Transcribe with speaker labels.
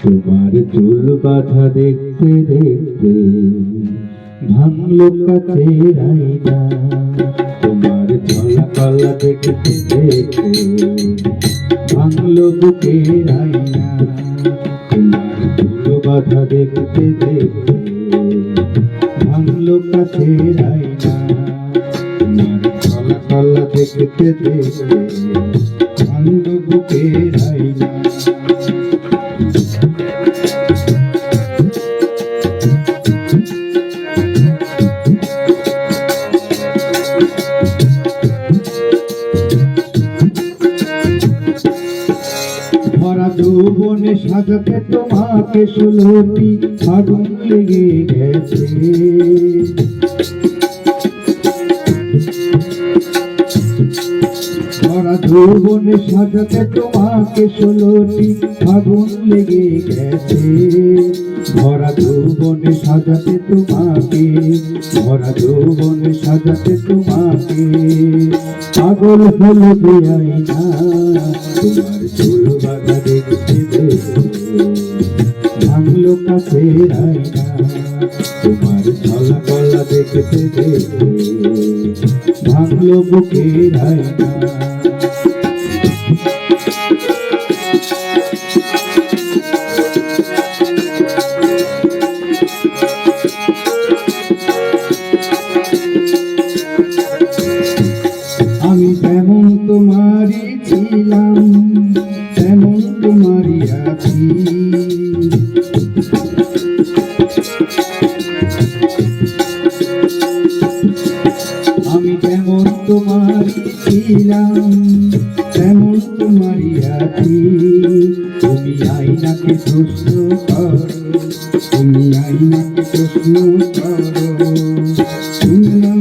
Speaker 1: তোমার চুল বাঁধা দেখতে দেখতে ভাঙলো কাচের আয়না, তোমার চলা কলা দেখতে দেখতে ভাঙলো বুকের আয়না, তোমার চুল বাঁধা দেখতে দেখতে ভাঙলো কাচের আয়না, তোমার চলা কলা দেখতে দেখতে ভাঙলো বুকের আয়না। ভরা যৌবনে সাজাতে তোমাকে 16টি ফাগুন লেগে গেছে, ভরা যৌবনে সাজাতে তোমাকে 16টি ফাগুন লেগে গেছে, ভরা যৌবনে সাজাতে তোমাকে, ভরা যৌবনে সাজাতে তোমাকে পাগল হলো যে আয়না, তোমার চুল বাঁধা দেখতে দেখতে ভাঙলো কাচের আয়না, তোমার চলা কলা দেখতে দেখতে ভাঙলো বুকের আয়না। আমি যেমন তোমারই ছিলাম তেমন তোমারই আছি, আমি যেমন তোমারই ছিলাম তেমন তোমারই আছি, তুমি আয়নাকে প্রশ্ন করো, তুমি আয়নাকে প্রশ্ন করো, শুনলাম